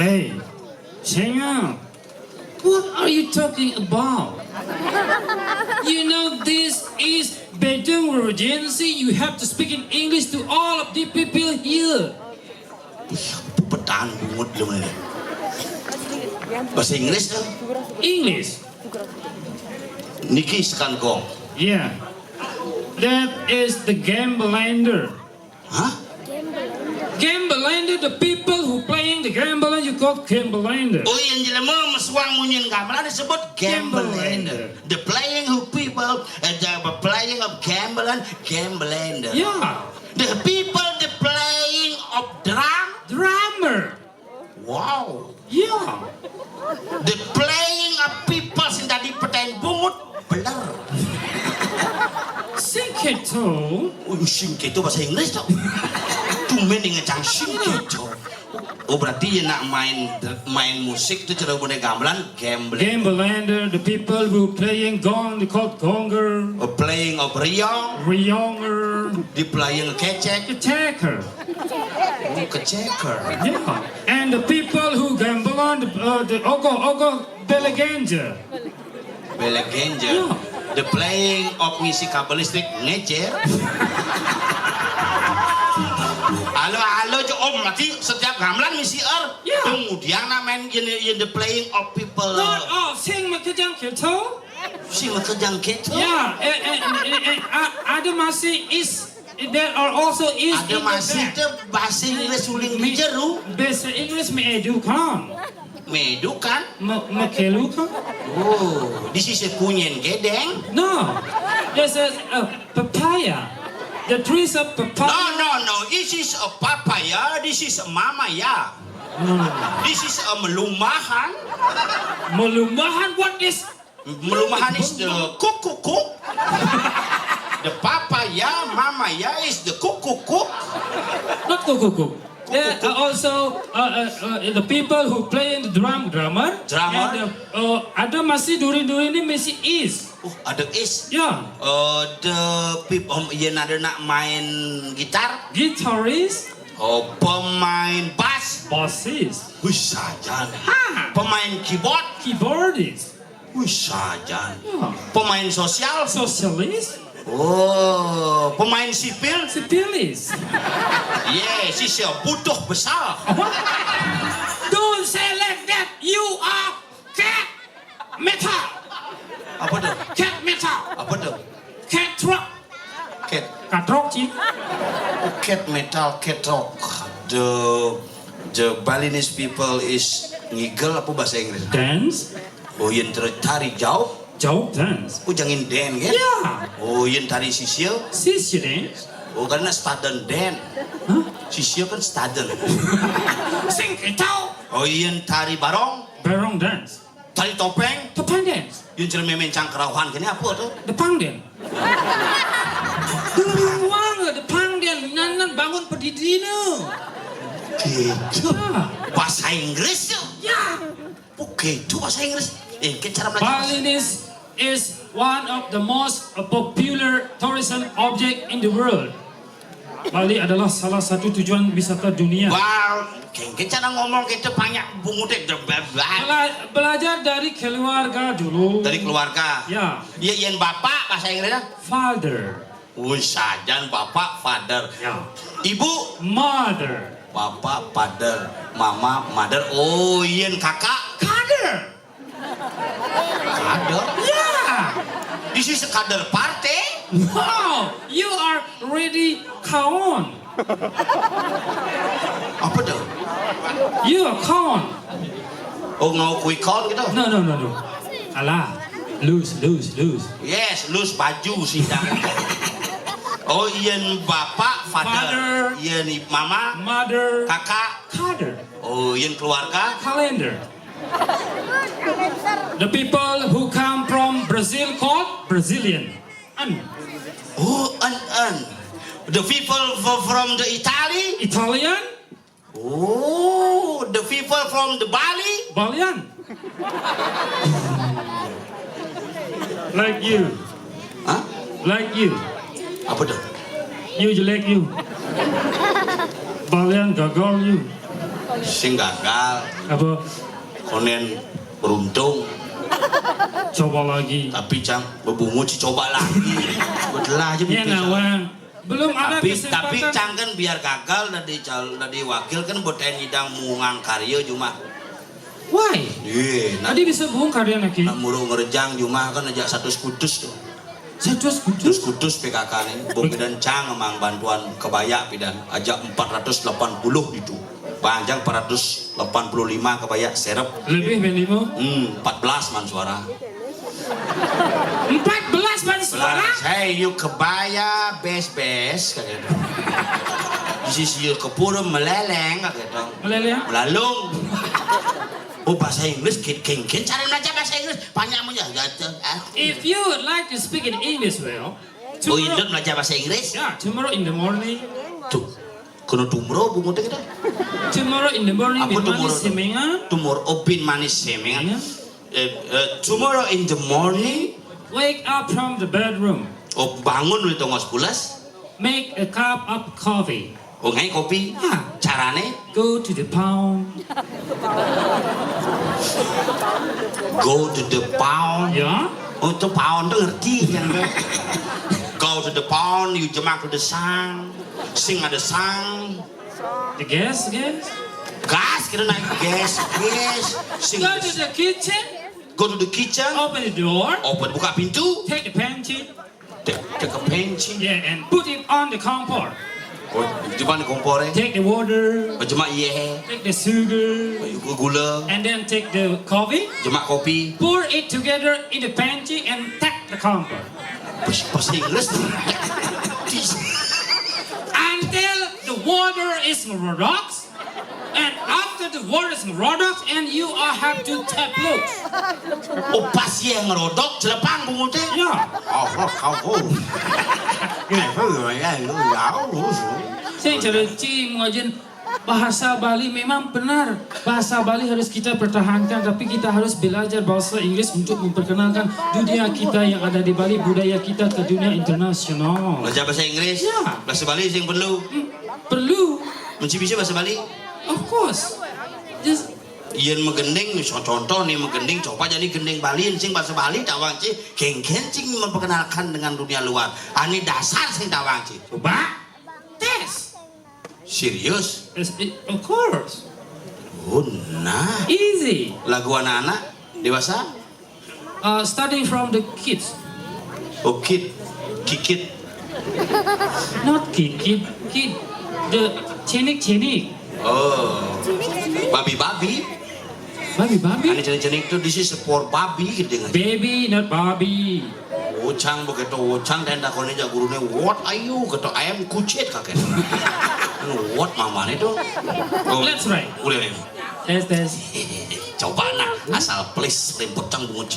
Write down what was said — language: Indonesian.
Hey, hang up. What are you talking about? You know this is Bedouin emergency. You have to speak in English to all of the people here. Petaan bungut belum ini. Bahasa Inggris dong. English. Niki sekan gong. Yeah. That is the gambler. Hah? Gambler, the people who playing the gambler, you call gambler. Oh yang jelema meswang munyin gamelan disebut gambling. The playing who people, the playing of gambling. Yeah. The people the playing of Drummer. Wow. Yeah. The playing of people sing tadi petain bungut bener. Singketo. Sing itu bahasa Inggris dong. Tumen ngecang sing itu. Oh berarti ya nak main musik itu cara boleh gamelan gambling. Gambler, the people who playing gong, they call gonger. Playing of riong, Rionger. di playing kecek, Attacker. keceker. Yeah. And the people who gamble on the ogo beleganja. Belegenja. Yeah. The playing of ngisi kabel listrik ngecer. Halo om nanti setiap gamelan misi Yeah. kemudian main in the playing of people. Not all sing makajang keto. Sing kejang gitu. Yeah. Ada masih is. There are also is. Ada masih itu bahasa Inggris suling di jeru. Bahasa Inggris me edukan. Medu kan? Makelukan. Oh, this is a kunyen gedeng. No. This is a papaya. The trees of papaya. No. This is a papaya. This is a mamaya. This is a melumahan. Melumahan. What is? Melumahan is the kuk. The papaya, mamaya is the kuk. Not kuku. There are also the people who play in the drummer. And ada masih durin ini masih is. Ada is. Yeah. The people yang ada nak main gitar. Guitarist. Pemain bass. Bassist. Wih sajan. Ha. Pemain keyboard. Keyboardist. Wih sajan. Yeah. Pemain sosial. Socialist. Oh, pemain sipil. Civilis. Yes, is butuh besar. Don't say like that. You are cat metal. Apa tuh? Cat metal. Apa tuh? Cat rock. Cat. Cat rock sih. Cat metal, cat rock. The Balinese people is ngigel apa bahasa Inggris? Dance. Oh, yang tari jauh. Jauh dance. Oh, jangan den kan? Yeah. Oh, yang tari sisil. Sissy dance. Oh, karena staden den. Huh? Sisil kan staden. Sing kitaw. Oh, yang tari barong. Barong dance. Tari topeng. Topeng dance. Yang cermin mencang kerauhan kini apa tuh? Depang den. Duluan depang den. Nan bangun pedidino. Gitu. Ah. Bahasa Inggris tuh. Ya. Oke, itu bahasa Inggris. Cara belajar. Balinese is one of the most popular tourism object in the world. Bali adalah salah satu tujuan wisata dunia. Wow, cara ngomong kita banyak bungut Belajar dari keluarga dulu. dari keluarga. Ya. Iya, yang bapak bahasa Inggrisnya. Father. Wih, sajan bapak father. Ya. Ibu Mother. bapak father, mama mother. Oh, iya kakak Father. kader. Yeah. This is a kader party. Wow, you are really kaon. Apa tuh? You are kaon. Oh, mau quick call gitu? No. Alah, lose. Yes, lus baju sih. Oh, iyan bapak father. Iyan mama Mother. kakak. Father. Oh, iyan keluarga. Calendar. The people who come from Brazil called Brazilian. Oh, an. The people from the Italy. Italian. Oh, the people from the Bali. Balian. Like you. Hah? Like you. Apa tuh? You jelek you. Balian gagal you. Sing gagal, Apa? konen beruntung, Coba lagi. tapi cang bebungu coba lagi. Betul aja Ya nawang. Belum ada tapi kesempatan. cang kan biar gagal dari wakil kan boten hidang mungang karya cuma. Why? Iya, Tadi bisa bongkar ya lagi. nak murung ngerejang cuma kan aja satu skutus tuh. Satu Terus kudus. kudus PKK nih, bumi dan cang emang bantuan kebaya pidan, ajak 480 itu, panjang 485 kebaya serep, Lebih benimo. 14 man suara. 14 ban suara. Hey, yuk kebaya bes kayak gitu. Di sisi yuk kepura meleleng kayak gitu. Meleleh. Melalung. Oh bahasa Inggris, ken cari belajar bahasa Inggris, banyak punya. If you would like to speak in English well, Oh Indon belajar bahasa Inggris? yeah, tomorrow in the morning, Tuh, kono tumro bungu teh kita. tomorrow in the morning, Apa with tomorrow? manis semengan, Tomorrow open manis semengan. Yeah. Tomorrow in the morning, wake up from the bedroom, bangun ulit tongos pulas, make a cup of coffee, ngai kopi. Yeah. Carane go to the pound, go to the pound. yeah, Oh itu pound tuh ngerti kan? Go to the pound, you jemak to the sang, sing ada sang, the gas, gas kita naik gas, sing. go to the kitchen, Go to the kitchen, open the door, open buka pintu, take the pantry, take a penci. yeah, and put it on the compor, Oh, di mana kompor? take the water, Jemak iya, take the sugar, gula, and then take the coffee, jemak kopi. pour it together in the pantry and tap the compor. Bahasa Inggris. Until the water is rocks, and after the water is rocks, and you all have to tap loose. Oh pas yang ngerodok, celepang bungu teh. Yeah. Saya cerita ngajen bahasa Bali memang benar. Bahasa Bali harus kita pertahankan, tapi kita harus belajar bahasa Inggris untuk memperkenalkan dunia kita yang ada di Bali, budaya kita ke dunia internasional. Belajar bahasa Inggris. Ya. Bahasa Bali yang perlu. Perlu, Bisa bahasa Bali. of course. Just Iyan megending, contoh nih megending, coba jadi gending Bali, sing bahasa Bali tawang ci, geng cing memperkenalkan dengan dunia luar. Ani dasar sing tawang ci. coba tes. Serius? Of course. Oh nah. Easy. Lagu anak-anak dewasa? Starting from the kids. Oh kid, kikit. Not kid. The cenik. Oh, babi. Babi. Ani cenik-cenik itu this is for babi gitu kan. Baby, not Bobby. Wocang begitu wocang tenda kone ja gurune what are you gitu ayam kucit kakek. What mama itu? Oh, Let's try. Boleh. Tes. Coba nah asal please lemput cang bungut